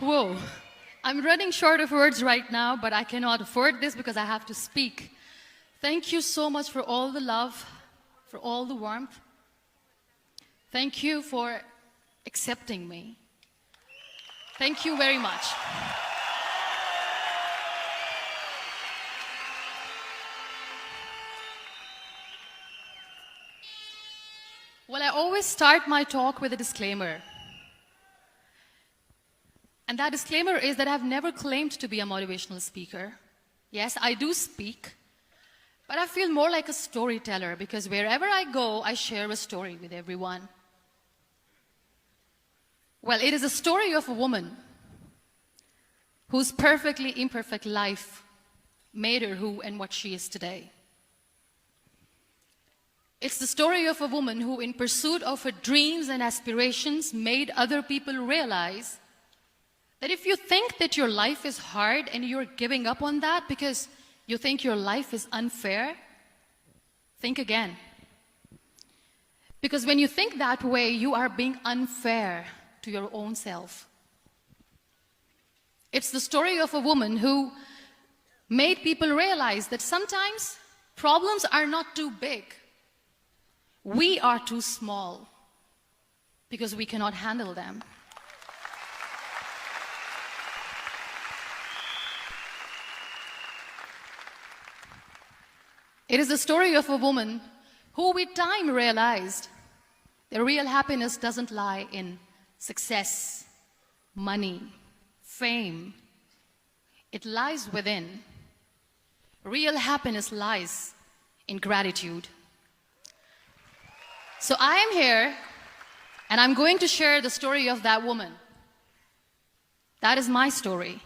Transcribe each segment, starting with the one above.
Whoa. I'm running short of words right now, but I cannot afford this because I have to speak. Thank you so much for all the love, for all the warmth. Thank you for accepting me. Thank you very much. Well, I always start my talk with a disclaimer. And that disclaimer is that I've never claimed to be a motivational speaker. Yes, I do speak, but I feel more like a storyteller because wherever I go, I share a story with everyone. Well, it is a story of a woman whose perfectly imperfect life made her who and what she is today. It's the story of a woman who, in pursuit of her dreams and aspirations, made other people realize that if you think that your life is hard and you're giving up on that because you think your life is unfair, think again. Because when you think that way, you are being unfair to your own self. It's the story of a woman who made people realize that sometimes problems are not too big. We are too small because we cannot handle them. It is the story of a woman who with time realized that real happiness doesn't lie in success, money, fame. It lies within. Real happiness lies in gratitude. So I am here, and I'm going to share the story of that woman. That is my story.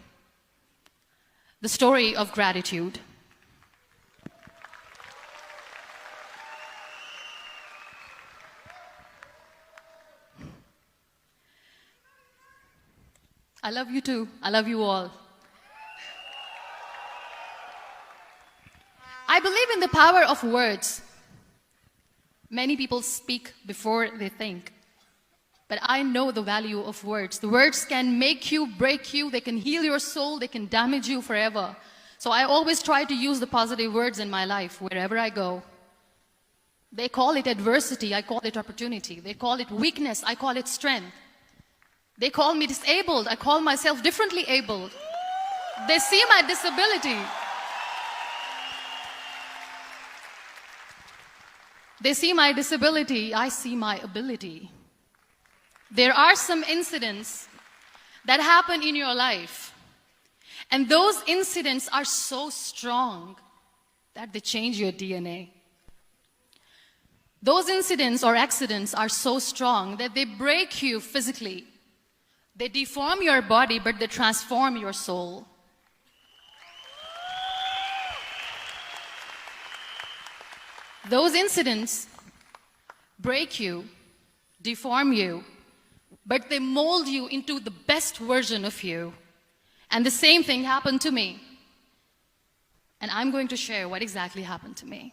The story of gratitude. I love you too. I love you all. I believe in the power of words. Many people speak before they think. But I know the value of words. The words can make you, break you, they can heal your soul, they can damage you forever. So I always try to use the positive words in my life wherever I go. They call it adversity, I call it opportunity. They call it weakness, I call it strength. They call me disabled, I call myself differently abled. They see my disability. They see my disability, I see my ability. There are some incidents that happen in your life, and those incidents are so strong that they change your DNA. Those incidents or accidents are so strong that they break you physically. They deform your body, but they transform your soul. Those incidents break you, deform you, but they mold you into the best version of you. And the same thing happened to me. And I'm going to share what exactly happened to me.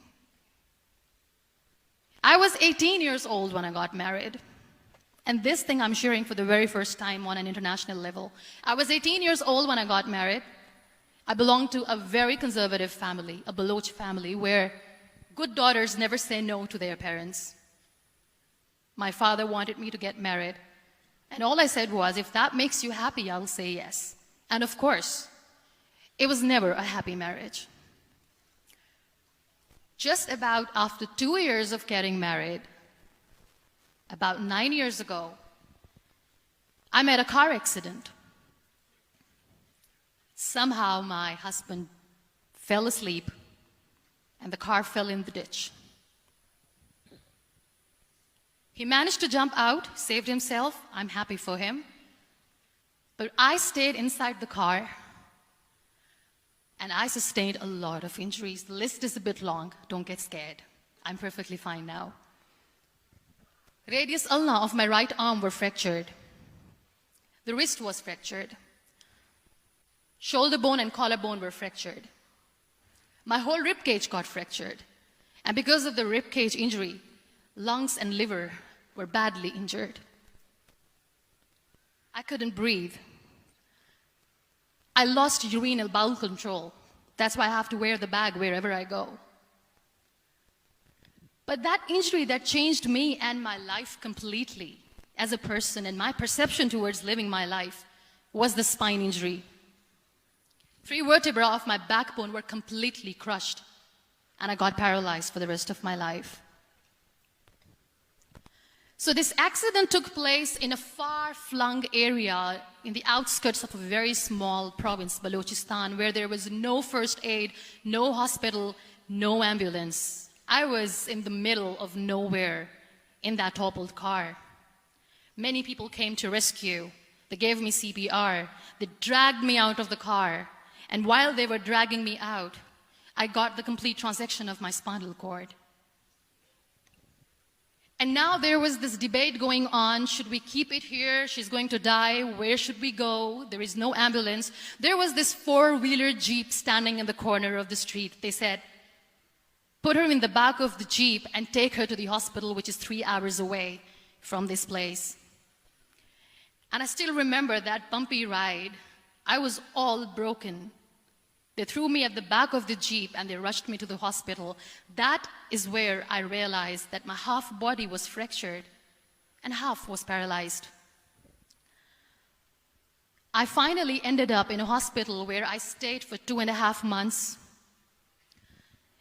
I was 18 years old when I got married. And this thing I'm sharing for the very first time on an international level. I was 18 years old when I got married. I belonged to a very conservative family, a Baloch family, where good daughters never say no to their parents. My father wanted me to get married. And all I said was, if that makes you happy, I'll say yes. And of course, it was never a happy marriage. Just about after 2 years of getting married, about 9 years ago, I met a car accident. Somehow my husband fell asleep and the car fell in the ditch. He managed to jump out, saved himself. I'm happy for him. But I stayed inside the car and I sustained a lot of injuries. The list is a bit long. Don't get scared. I'm perfectly fine now. Radius ulna of my right arm were fractured. The wrist was fractured. Shoulder bone and collarbone were fractured. My whole rib cage got fractured. And because of the rib cage injury, lungs and liver were badly injured. I couldn't breathe. I lost urinary bowel control. That's why I have to wear the bag wherever I go. But that injury that changed me and my life completely as a person and my perception towards living my life was the spine injury. 3 vertebrae of my backbone were completely crushed, and I got paralyzed for the rest of my life. So this accident took place in a far-flung area in the outskirts of a very small province, Balochistan, where there was no first aid, no hospital, no ambulance. I was in the middle of nowhere in that toppled car. Many people came to rescue. They gave me CPR. They dragged me out of the car. And while they were dragging me out, I got the complete transection of my spinal cord. And now there was this debate going on. Should we keep it here? She's going to die. Where should we go? There is no ambulance. There was this 4-wheeler Jeep standing in the corner of the street. They said, put her in the back of the Jeep and take her to the hospital, which is 3 hours away from this place. And I still remember that bumpy ride. I was all broken. They threw me at the back of the Jeep and they rushed me to the hospital. That is where I realized that my half body was fractured and half was paralyzed. I finally ended up in a hospital where I stayed for 2.5 months.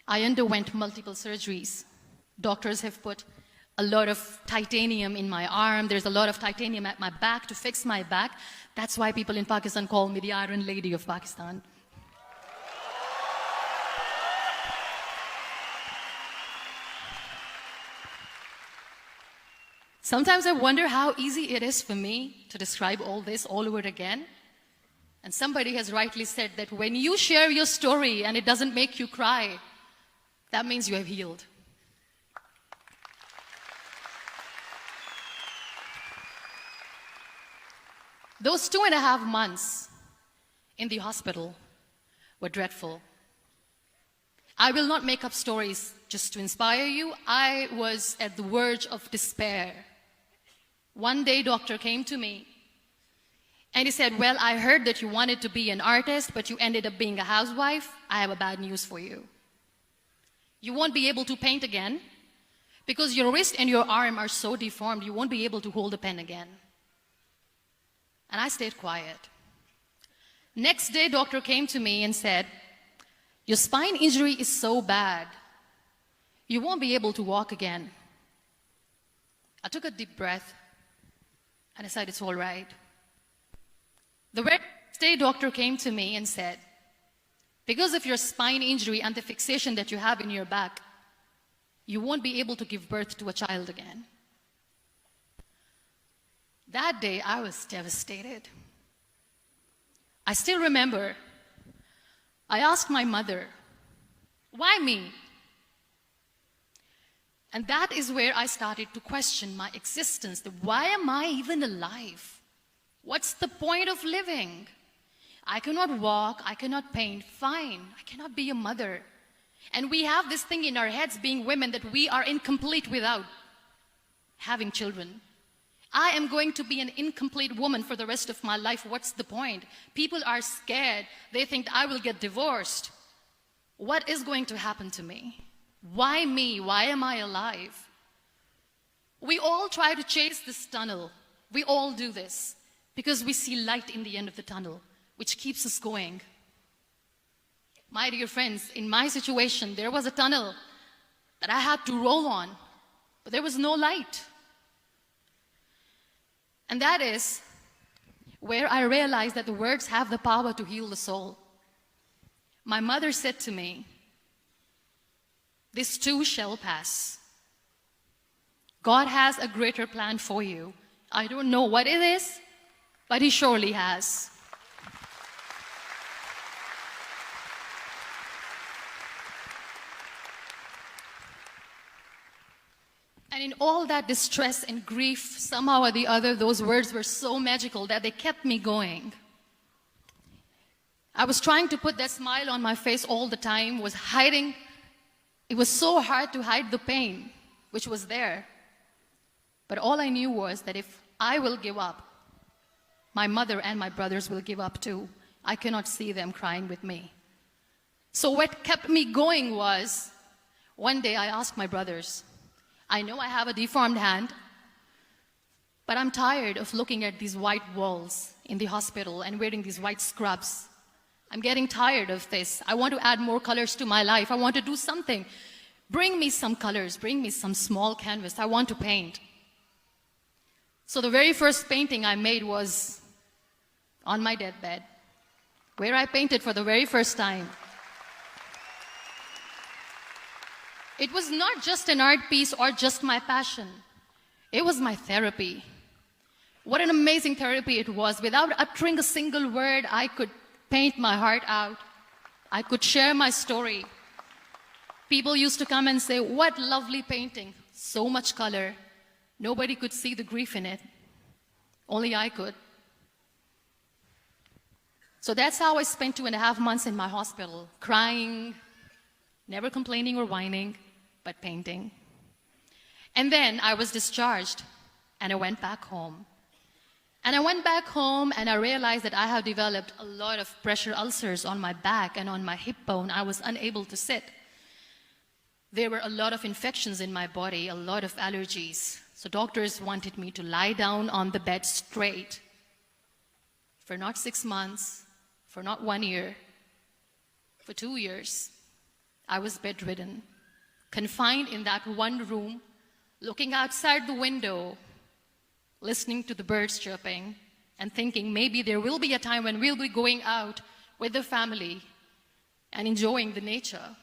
I underwent multiple surgeries. Doctors have put a lot of titanium in my arm. There's a lot of titanium at my back to fix my back. That's why people in Pakistan call me the Iron Lady of Pakistan. Sometimes I wonder how easy it is for me to describe all this all over again. And somebody has rightly said that when you share your story and it doesn't make you cry, that means you have healed. Those 2.5 months in the hospital were dreadful. I will not make up stories just to inspire you. I was at the verge of despair. One day, doctor came to me and he said, well, I heard that you wanted to be an artist, but you ended up being a housewife. I have a bad news for you. You won't be able to paint again because your wrist and your arm are so deformed, you won't be able to hold a pen again. And I stayed quiet. Next day, doctor came to me and said, your spine injury is so bad, you won't be able to walk again. I took a deep breath and I said, it's all right. The next day, doctor came to me and said, because of your spine injury and the fixation that you have in your back, you won't be able to give birth to a child again. That day, I was devastated. I still remember, I asked my mother, why me? And that is where I started to question my existence. Why am I even alive? What's the point of living? I cannot walk, I cannot paint, fine. I cannot be a mother. And we have this thing in our heads, being women, that we are incomplete without having children. I am going to be an incomplete woman for the rest of my life. What's the point? People are scared. They think I will get divorced. What is going to happen to me? Why me? Why am I alive? We all try to chase this tunnel. We all do this because we see light in the end of the tunnel, which keeps us going. My dear friends, in my situation, there was a tunnel that I had to roll on, but there was no light. And that is where I realized that the words have the power to heal the soul. My mother said to me, this too shall pass. God has a greater plan for you. I don't know what it is, but He surely has. And in all that distress and grief, somehow or the other, those words were so magical that they kept me going. I was trying to put that smile on my face all the time, was hiding. It was so hard to hide the pain, which was there. But all I knew was that if I will give up, my mother and my brothers will give up too. I cannot see them crying with me. So what kept me going was, one day I asked my brothers, I know I have a deformed hand, but I'm tired of looking at these white walls in the hospital and wearing these white scrubs. I'm getting tired of this. I want to add more colors to my life. I want to do something. Bring me some colors. Bring me some small canvas. I want to paint. So the very first painting I made was on my deathbed, where I painted for the very first time. It was not just an art piece or just my passion. It was my therapy. What an amazing therapy it was. Without uttering a single word, I could paint my heart out. I could share my story. People used to come and say, what lovely painting. So much color. Nobody could see the grief in it. Only I could. So that's how I spent 2.5 months in my hospital, crying, never complaining or whining, but painting. And then I was discharged, and I went back home. And I went back home, and I realized that I have developed a lot of pressure ulcers on my back and on my hip bone. I was unable to sit. There were a lot of infections in my body, a lot of allergies. So doctors wanted me to lie down on the bed straight for not 6 months, for not 1 year, for 2 years. I was bedridden, confined in that one room, looking outside the window, listening to the birds chirping, and thinking maybe there will be a time when we'll be going out with the family and enjoying the nature.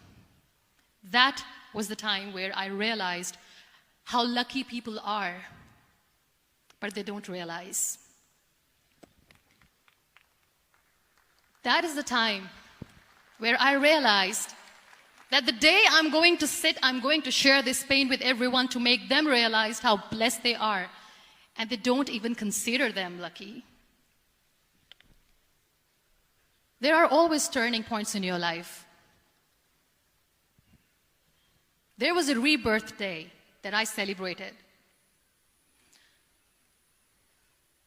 That was the time where I realized how lucky people are, but they don't realize. That is the time where I realized that the day I'm going to sit, I'm going to share this pain with everyone to make them realize how blessed they are, and they don't even consider them lucky. There are always turning points in your life. There was a rebirth day that I celebrated.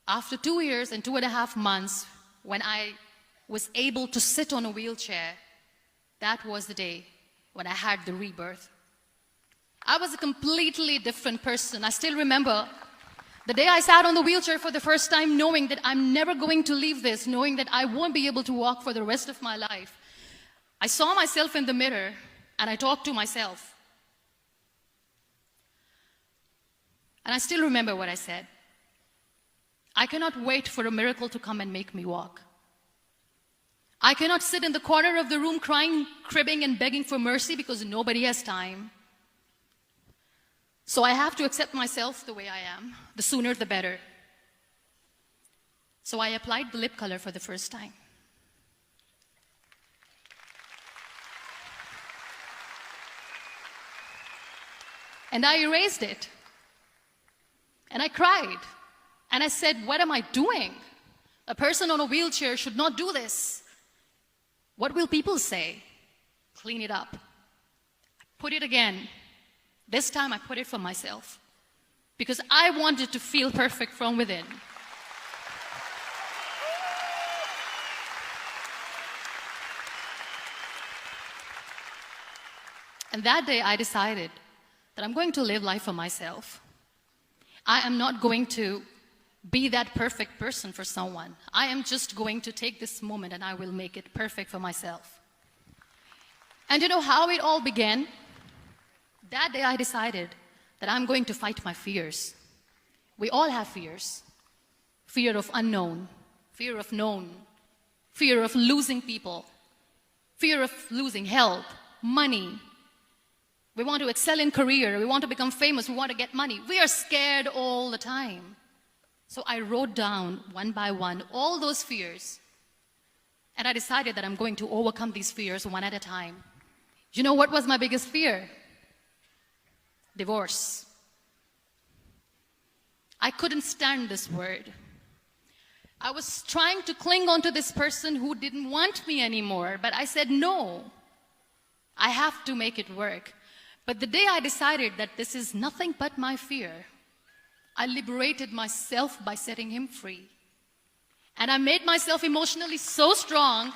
After 2 years and 2.5 months, when I was able to sit on a wheelchair, that was the day when I had the rebirth. I was a completely different person. I still remember the day I sat on the wheelchair for the first time, knowing that I'm never going to leave this, knowing that I won't be able to walk for the rest of my life. I saw myself in the mirror and I talked to myself. And I still remember what I said. I cannot wait for a miracle to come and make me walk. I cannot sit in the corner of the room crying, cribbing, and begging for mercy because nobody has time. So I have to accept myself the way I am. The sooner, the better. So I applied the lip color for the first time. And I erased it. And I cried. And I said, what am I doing? A person on a wheelchair should not do this. What will people say? Clean it up. I put it again. This time I put it for myself. Because I wanted to feel perfect from within. And that day I decided that I'm going to live life for myself. I am not going to be that perfect person for someone. I am just going to take this moment and I will make it perfect for myself. And you know how it all began? That day I decided that I'm going to fight my fears. We all have fears. Fear of unknown, fear of known, fear of losing people, fear of losing health, money. We want to excel in career, we want to become famous, we want to get money. We are scared all the time. So I wrote down one by one all those fears. And I decided that I'm going to overcome these fears one at a time. You know what was my biggest fear? Divorce. I couldn't stand this word. I was trying to cling on to this person who didn't want me anymore, but I said no. I have to make it work. But the day I decided that this is nothing but my fear, I liberated myself by setting him free. And I made myself emotionally so strong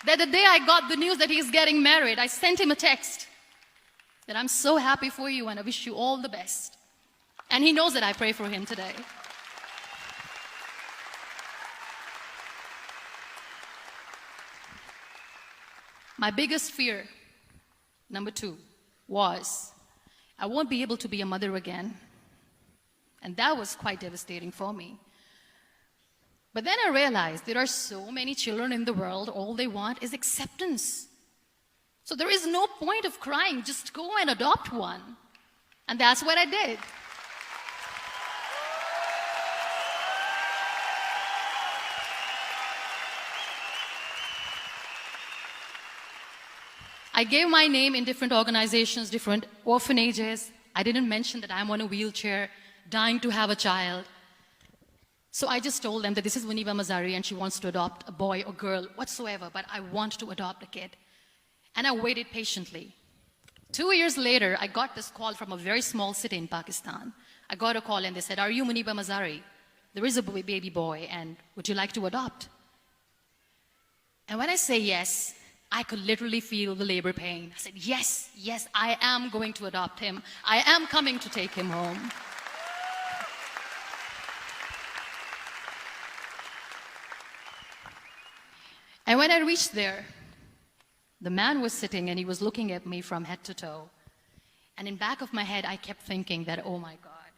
that the day I got the news that he's getting married, I sent him a text that I'm so happy for you and I wish you all the best. And he knows that I pray for him today. My biggest fear, number 2, was I won't be able to be a mother again. And that was quite devastating for me. But then I realized there are so many children in the world, all they want is acceptance. So there is no point of crying, just go and adopt one. And that's what I did. I gave my name in different organizations, different orphanages. I didn't mention that I'm on a wheelchair, dying to have a child. So I just told them that this is MUNIBA MAZARI and she wants to adopt a boy or girl, whatsoever, but I want to adopt a kid. And I waited patiently. 2 years later, I got this call from a very small city in Pakistan. I got a call and they said, are you MUNIBA MAZARI? There is a baby boy and would you like to adopt? And when I say yes, I could literally feel the labor pain. I said, yes, yes, I am going to adopt him. I am coming to take him home. And when I reached there, the man was sitting and he was looking at me from head to toe. And in back of my head, I kept thinking that, oh my God,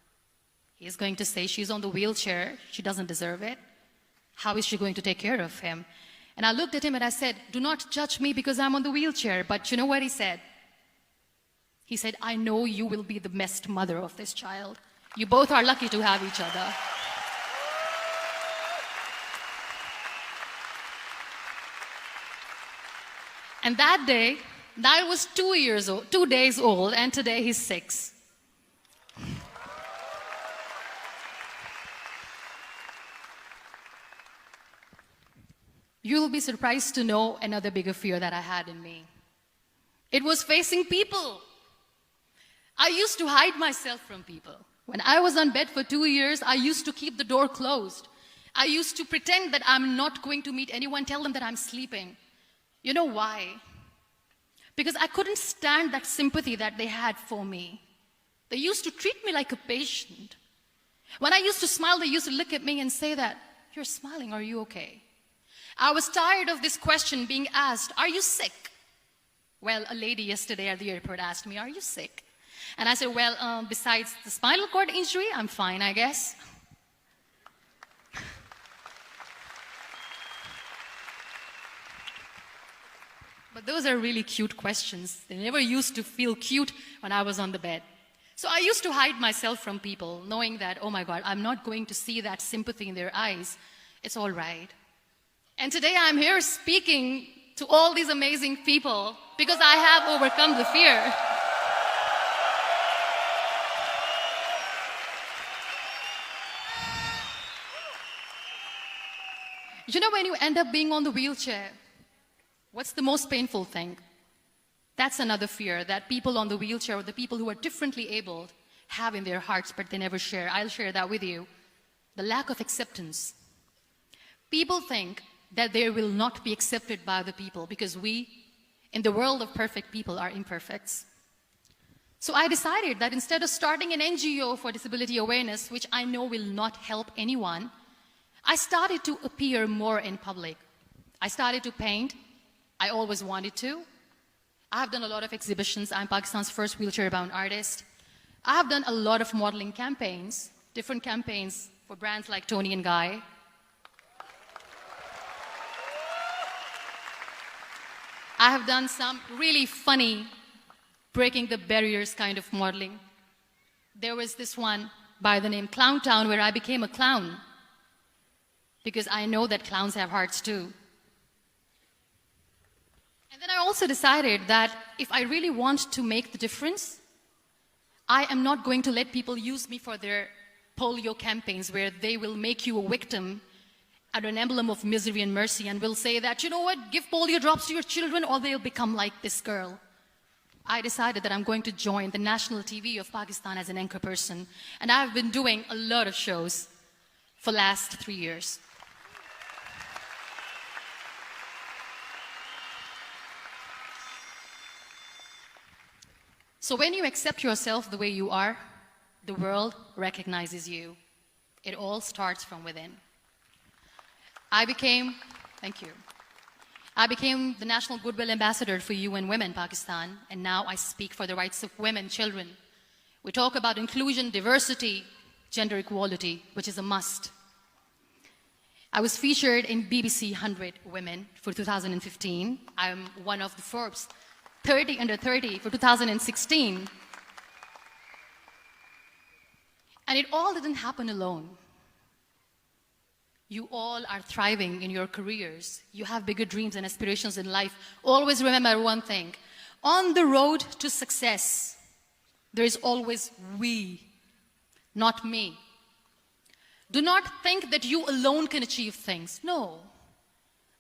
he's going to say she's on the wheelchair, she doesn't deserve it. How is she going to take care of him? And I looked at him and I said, do not judge me because I'm on the wheelchair. But you know what he said? He said, I know you will be the best mother of this child. You both are lucky to have each other. And that day, Niall was 2 days old, and today he's 6. You will be surprised to know another bigger fear that I had in me. It was facing people. I used to hide myself from people. When I was on bed for 2 years, I used to keep the door closed. I used to pretend that I'm not going to meet anyone, tell them that I'm sleeping. You know why? Because I couldn't stand that sympathy that they had for me. They used to treat me like a patient. When I used to smile, they used to look at me and say that, you're smiling, are you okay? I was tired of this question being asked, are you sick? Well, a lady yesterday at the airport asked me, are you sick? And I said, well, besides the spinal cord injury, I'm fine, I guess. But those are really cute questions. They never used to feel cute when I was on the bed. So I used to hide myself from people, knowing that, oh my God, I'm not going to see that sympathy in their eyes. It's all right. And today I'm here speaking to all these amazing people because I have overcome the fear. You know, when you end up being on the wheelchair, what's the most painful thing? That's another fear that people on the wheelchair or the people who are differently abled have in their hearts, but they never share. I'll share that with you. The lack of acceptance. People think that they will not be accepted by the people because we, in the world of perfect people, are imperfects. So I decided that instead of starting an NGO for disability awareness, which I know will not help anyone, I started to appear more in public. I started to paint. I always wanted to. I have done a lot of exhibitions. I'm Pakistan's first wheelchair-bound artist. I have done a lot of modeling campaigns, different campaigns for brands like Tony and Guy. I have done some really funny, breaking the barriers kind of modeling. There was this one by the name Clown Town where I became a clown because I know that clowns have hearts too. And then I also decided that if I really want to make the difference, I am not going to let people use me for their polio campaigns where they will make you a victim and an emblem of misery and mercy and will say that, you know what, give polio drops to your children or they'll become like this girl. I decided that I'm going to join the national TV of Pakistan as an anchor person. And I've been doing a lot of shows for the last 3 years. So when you accept yourself the way you are, the world recognizes you. It all starts from within. Thank you. I became the National Goodwill Ambassador for UN Women Pakistan, and now I speak for the rights of women, children. We talk about inclusion, diversity, gender equality, which is a must. I was featured in BBC 100 Women for 2015. I'm one of the Forbes 30 under 30 for 2016. And it all didn't happen alone. You all are thriving in your careers. You have bigger dreams and aspirations in life. Always remember one thing. On the road to success, there is always we, not me. Do not think that you alone can achieve things. No.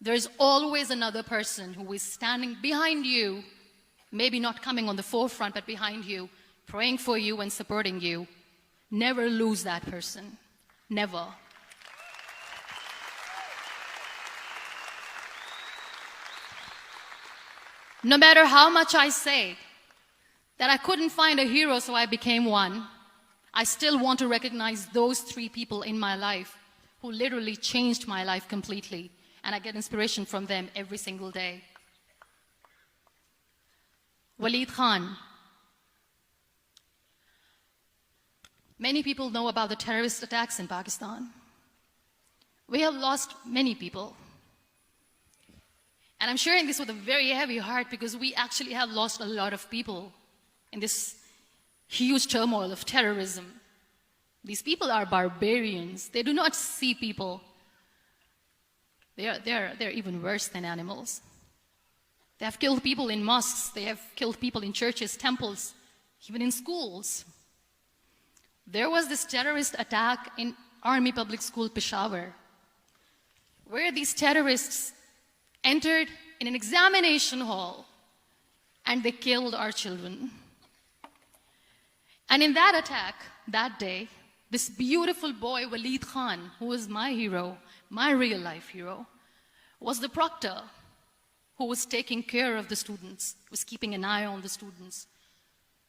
There is always another person who is standing behind you, maybe not coming on the forefront, but behind you, praying for you and supporting you. Never lose that person. Never. No matter how much I say that I couldn't find a hero, so I became one, I still want to recognize those 3 people in my life who literally changed my life completely, and I get inspiration from them every single day. Waleed Khan. Many people know about the terrorist attacks in Pakistan. We have lost many people. And I'm sharing this with a very heavy heart because we actually have lost a lot of people in this huge turmoil of terrorism. These people are barbarians. They do not see people. They're even worse than animals. They have killed people in mosques. They have killed people in churches, temples, even in schools. There was this terrorist attack in Army Public School, Peshawar, where these terrorists entered in an examination hall and they killed our children. And in that attack, that day, this beautiful boy, Waleed Khan, who was my hero, my real life hero, was the proctor who was taking care of the students, was keeping an eye on the students.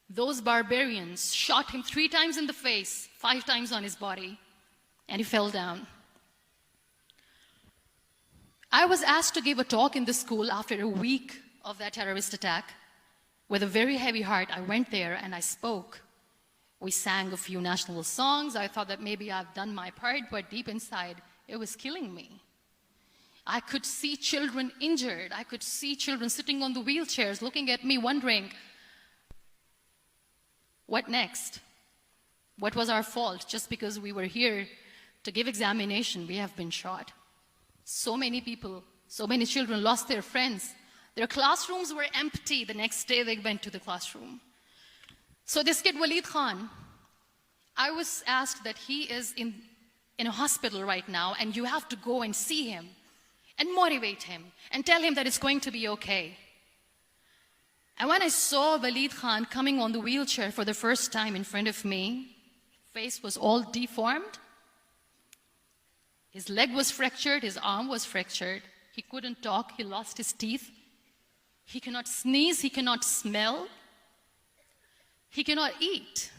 Those barbarians shot him 3 times in the face, 5 times on his body, and he fell down. I was asked to give a talk in the school after a week of that terrorist attack. With a very heavy heart, I went there and I spoke. We sang a few national songs. I thought that maybe I've done my part, but deep inside, it was killing me. I could see children injured. I could see children sitting on the wheelchairs, looking at me, wondering, what next? What was our fault? Just because we were here to give examination, we have been shot. So many people, so many children lost their friends. Their classrooms were empty. The next day they went to the classroom. So this kid, Waleed Khan, I was asked that he is in a hospital right now, and you have to go and see him and motivate him and tell him that it's going to be okay. And when I saw Waleed Khan coming on the wheelchair for the first time in front of me, his face was all deformed. His leg was fractured, his arm was fractured. He couldn't talk, he lost his teeth. He cannot sneeze, he cannot smell. He cannot eat.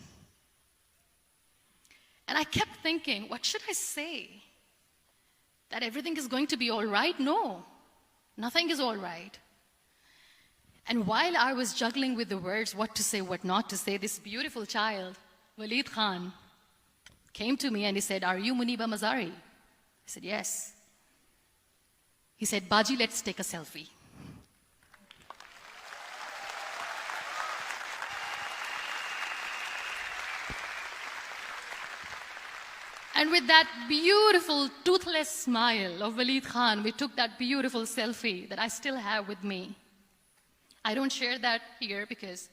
And I kept thinking, what should I say? That everything is going to be all right? No, nothing is all right. And while I was juggling with the words, what to say, what not to say, this beautiful child, Waleed Khan, came to me and he said, "Are you MUNIBA MAZARI?" I said, "Yes." He said, "Baji, let's take a selfie." And with that beautiful, toothless smile of Waleed Khan, we took that beautiful selfie that I still have with me. I don't share that here because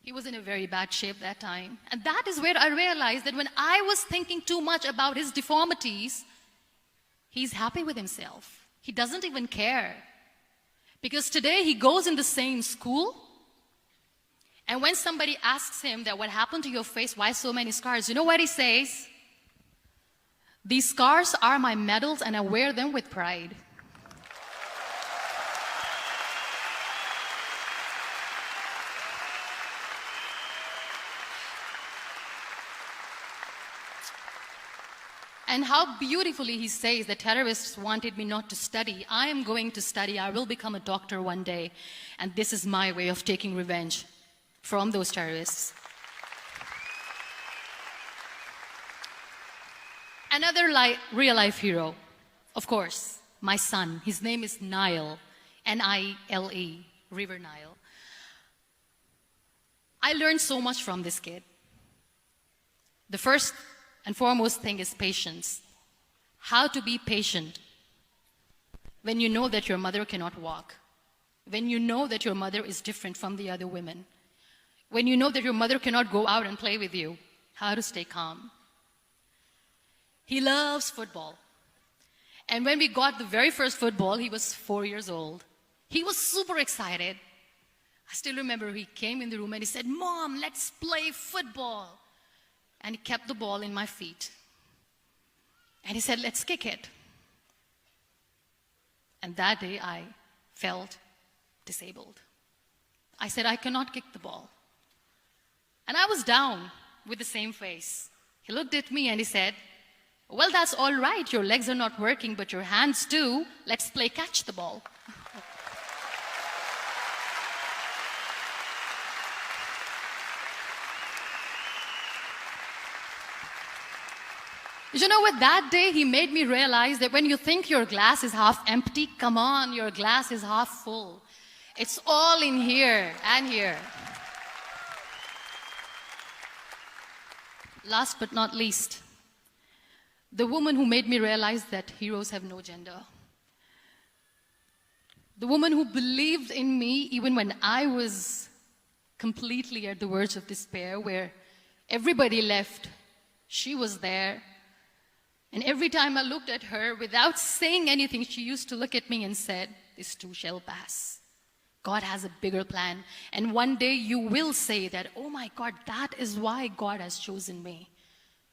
he was in a very bad shape that time. And that is where I realized that when I was thinking too much about his deformities, he's happy with himself. He doesn't even care. Because today he goes in the same school, and when somebody asks him that what happened to your face, why so many scars, you know what he says? "These scars are my medals and I wear them with pride." And how beautifully he says the terrorists wanted me not to study. I am going to study. I will become a doctor one day. And this is my way of taking revenge from those terrorists. Another real-life hero, of course, my son. His name is Nile, N-I-L-E, River Nile. I learned so much from this kid. The first and foremost thing is patience. How to be patient when you know that your mother cannot walk, when you know that your mother is different from the other women, when you know that your mother cannot go out and play with you, how to stay calm. He loves football. And when we got the very first football, he was 4 years old. He was super excited. I still remember he came in the room and he said, "Mom, let's play football." And he kept the ball in my feet. And he said, "Let's kick it." And that day I felt disabled. I said, "I cannot kick the ball." And I was down with the same face. He looked at me and he said, "Well, that's all right. Your legs are not working, but your hands do. Let's play catch the ball." You know what, that day he made me realize that when you think your glass is half empty, come on, your glass is half full. It's all in here and here. Last but not least, the woman who made me realize that heroes have no gender. The woman who believed in me even when I was completely at the verge of despair, where everybody left, she was there. And every time I looked at her, without saying anything, she used to look at me and said, "This too shall pass. God has a bigger plan. And one day you will say that, oh my God, that is why God has chosen me."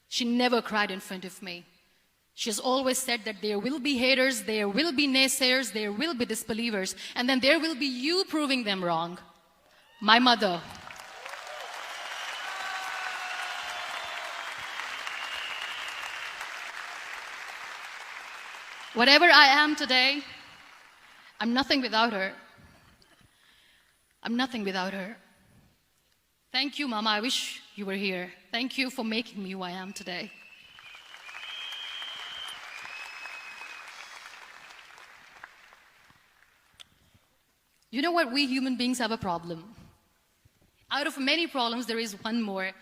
She never cried in front of me. She has always said that there will be haters, there will be naysayers, there will be disbelievers, and then there will be you proving them wrong. My mother. Whatever I am today, I'm nothing without her. I'm nothing without her. Thank you, Mama. I wish you were here. Thank you for making me who I am today. You know what? We human beings have a problem. Out of many problems, there is one more,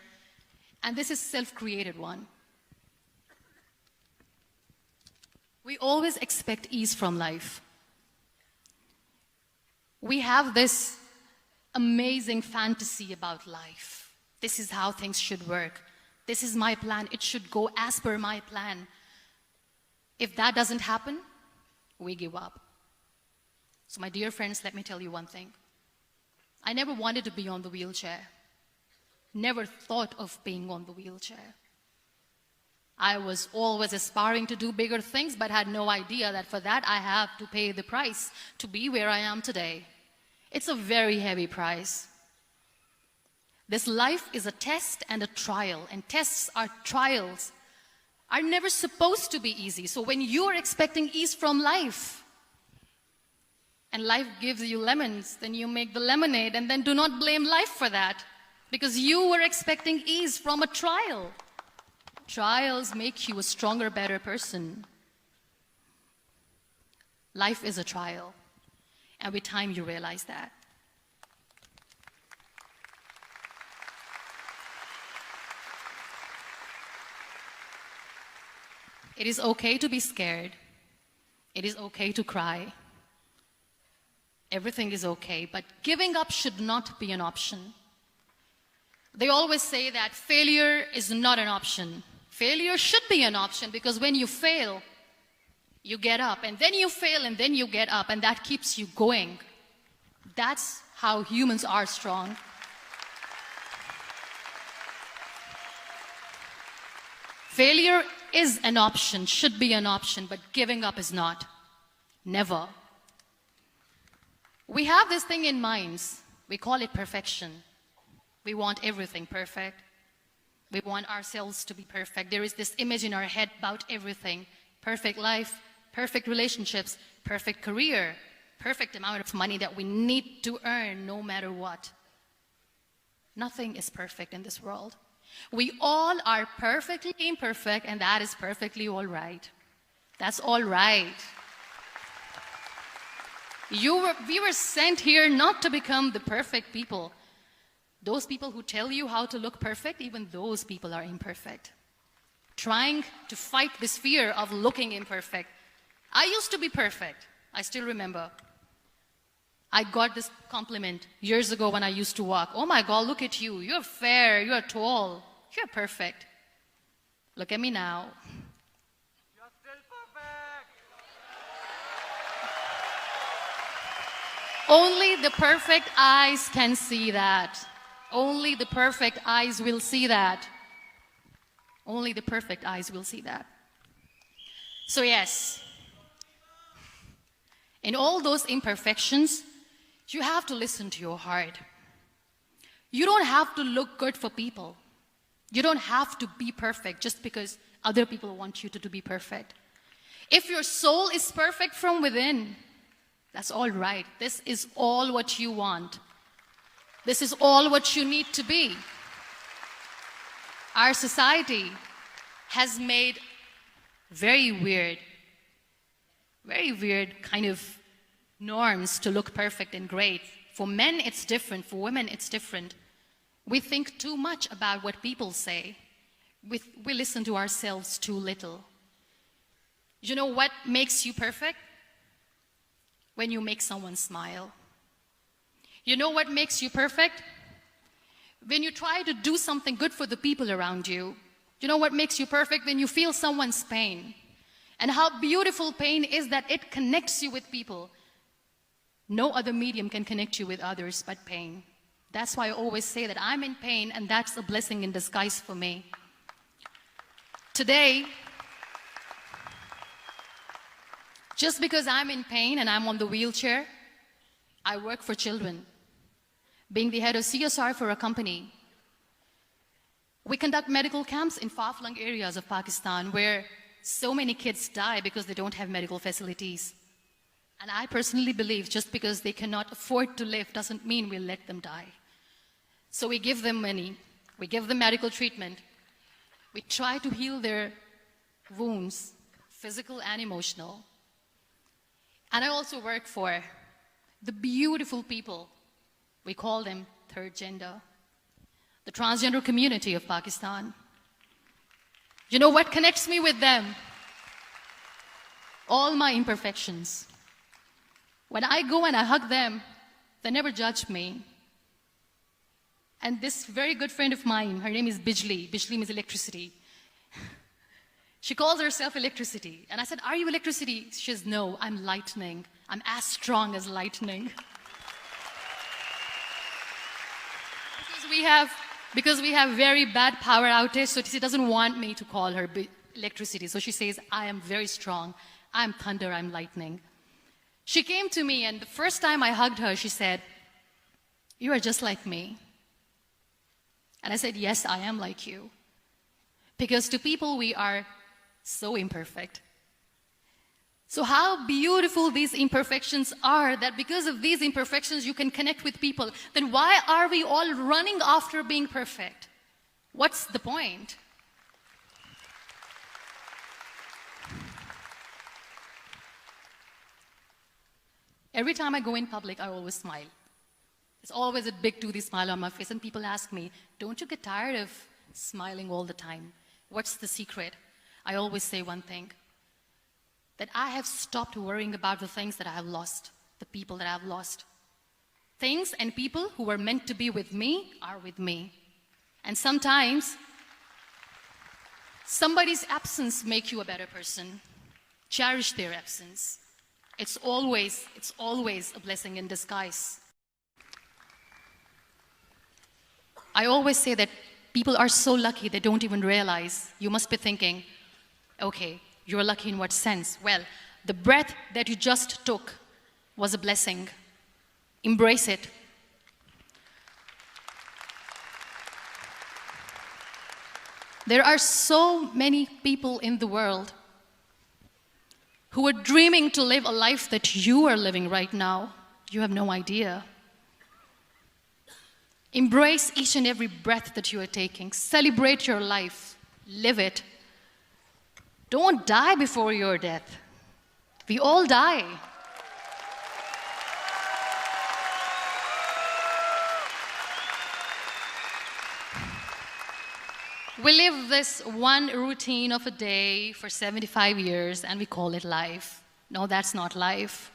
and this is self-created one. We always expect ease from life. We have this amazing fantasy about life. This is how things should work. This is my plan. It should go as per my plan. If that doesn't happen, we give up. So my dear friends, let me tell you one thing. I never wanted to be on the wheelchair. Never thought of being on the wheelchair. I was always aspiring to do bigger things, but had no idea that for that I have to pay the price to be where I am today. It's a very heavy price. This life is a test and a trial, and tests or trials are never supposed to be easy. So when you're expecting ease from life, and life gives you lemons, then you make the lemonade, and then do not blame life for that, because you were expecting ease from a trial. Trials make you a stronger, better person. Life is a trial, and with time you realize that. It is okay to be scared. It is okay to cry. Everything is okay, but giving up should not be an option. They always say that failure is not an option. Failure should be an option, because when you fail, you get up, and then you fail, and then you get up, and that keeps you going. That's how humans are strong. Failure is an option, should be an option, but giving up is not. Never. We have this thing in minds. We call it perfection. We want everything perfect. We want ourselves to be perfect. There is this image in our head about everything. Perfect life, perfect relationships, perfect career, perfect amount of money that we need to earn no matter what. Nothing is perfect in this world. We all are perfectly imperfect, and that is perfectly all right. That's all right. We were sent here not to become the perfect people. Those people who tell you how to look perfect, even those people are imperfect. Trying to fight this fear of looking imperfect. I used to be perfect. I still remember. I got this compliment years ago when I used to walk. Oh my God, look at you. You're fair, you're tall, you're perfect. Look at me now. You're still perfect. Only the perfect eyes can see that. Only the perfect eyes will see that. Only the perfect eyes will see that. So yes, in all those imperfections, you have to listen to your heart. You don't have to look good for people. You don't have to be perfect just because other people want you to be perfect. If your soul is perfect from within, that's all right. This is all what you want. This is all what you need to be. Our society has made very weird kind of norms to look perfect and great. For men, it's different. For women, it's different. We think too much about what people say. We listen to ourselves too little. You know what makes you perfect? When you make someone smile. You know what makes you perfect? When you try to do something good for the people around you. You know what makes you perfect? When you feel someone's pain. And how beautiful pain is that it connects you with people. No other medium can connect you with others but pain. That's why I always say that I'm in pain, and that's a blessing in disguise for me. Today, just because I'm in pain and I'm on the wheelchair, I work for children. Being the head of CSR for a company, we conduct medical camps in far-flung areas of Pakistan where so many kids die because they don't have medical facilities. And I personally believe just because they cannot afford to live doesn't mean we'll let them die. So we give them money, we give them medical treatment, we try to heal their wounds, physical and emotional. And I also work for the beautiful people, we call them third gender, the transgender community of Pakistan. You know what connects me with them? All my imperfections. When I go and I hug them, they never judge me. And this very good friend of mine, her name is Bijli. Bijli means electricity. She calls herself electricity. And I said, are you electricity? She says, no, I'm lightning. I'm as strong as lightning. Because we have very bad power outage, so she doesn't want me to call her electricity. So she says, I am very strong. I'm thunder, I'm lightning. She came to me, and the first time I hugged her, she said, you are just like me. And I said, yes, I am like you. Because to people, we are so imperfect. So how beautiful these imperfections are, that because of these imperfections, you can connect with people. Then why are we all running after being perfect? What's the point? Every time I go in public, I always smile. There's always a big toothy smile on my face, and people ask me, don't you get tired of smiling all the time? What's the secret? I always say one thing, that I have stopped worrying about the things that I have lost, the people that I have lost. Things and people who were meant to be with me are with me. And sometimes, somebody's absence makes you a better person. Cherish their absence. It's always a blessing in disguise. I always say that people are so lucky they don't even realize. You must be thinking, okay, you're lucky in what sense? Well, the breath that you just took was a blessing. Embrace it. There are so many people in the world who are dreaming to live a life that you are living right now. You have no idea. Embrace each and every breath that you are taking. Celebrate your life. Live it. Don't die before your death. We all die. We live this one routine of a day for 75 years and we call it life. No, that's not life.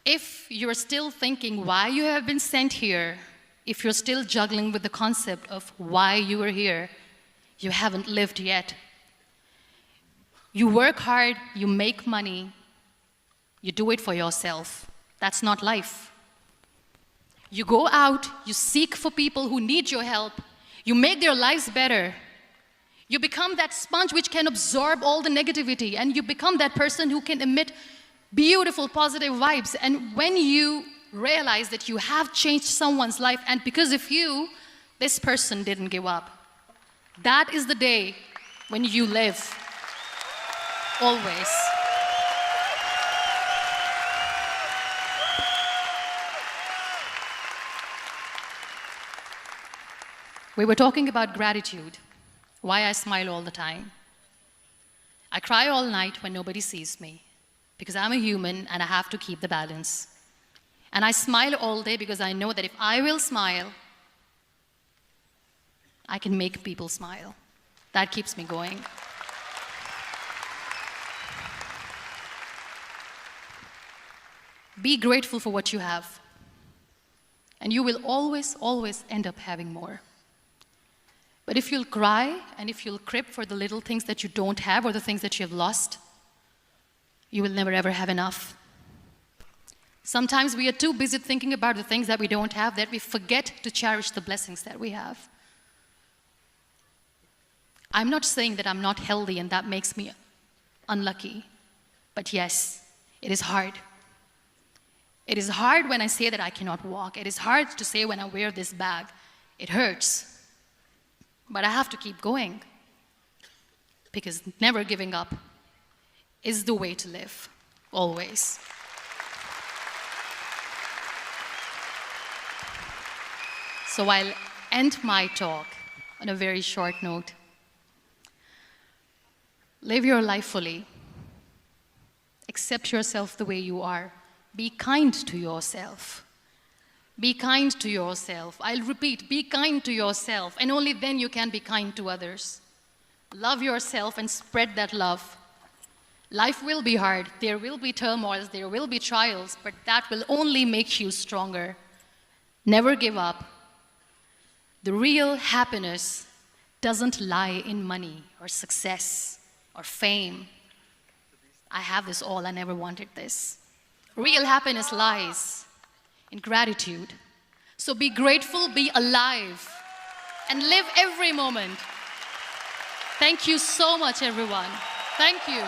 If you're still thinking why you have been sent here, if you're still juggling with the concept of why you are here, you haven't lived yet. You work hard, you make money, you do it for yourself. That's not life. You go out, you seek for people who need your help, you make their lives better. You become that sponge which can absorb all the negativity, and you become that person who can emit beautiful, positive vibes. And when you realize that you have changed someone's life, and because of you, this person didn't give up, that is the day when you live. Always. We were talking about gratitude, why I smile all the time. I cry all night when nobody sees me, because I'm a human and I have to keep the balance. And I smile all day because I know that if I will smile, I can make people smile. That keeps me going. Be grateful for what you have, and you will always, always end up having more. But if you'll cry and if you'll crib for the little things that you don't have or the things that you have lost, you will never ever have enough. Sometimes we are too busy thinking about the things that we don't have that we forget to cherish the blessings that we have. I'm not saying that I'm not healthy and that makes me unlucky, but yes, it is hard. It is hard when I say that I cannot walk. It is hard to say when I wear this bag. It hurts. But I have to keep going, because never giving up is the way to live, always. So I'll end my talk on a very short note. Live your life fully. Accept yourself the way you are. Be kind to yourself. Be kind to yourself. I'll repeat, be kind to yourself, and only then you can be kind to others. Love yourself and spread that love. Life will be hard. There will be turmoils, there will be trials, but that will only make you stronger. Never give up. The real happiness doesn't lie in money or success or fame. I have this all, I never wanted this. Real happiness lies in gratitude. So be grateful, be alive, and live every moment. Thank you so much, everyone. Thank you.